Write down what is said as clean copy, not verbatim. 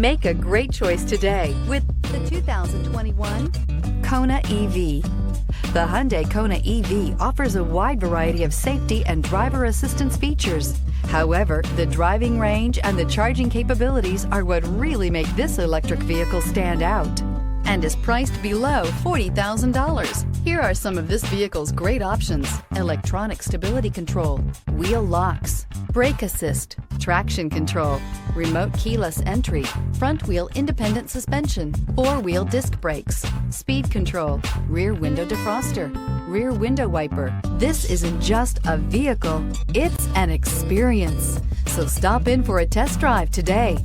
Make a great choice today with the 2021 Kona EV. The Hyundai Kona EV offers a wide variety of safety and driver assistance features. However, the driving range and the charging capabilities are what really make this electric vehicle stand out, and is priced below $40,000. Here are some of this vehicle's great options: electronic stability control, wheel locks, brake assist, traction control, remote keyless entry, front wheel independent suspension, four-wheel disc brakes, speed control, rear window defroster, rear window wiper. This isn't just a vehicle, it's an experience. So stop in for a test drive today.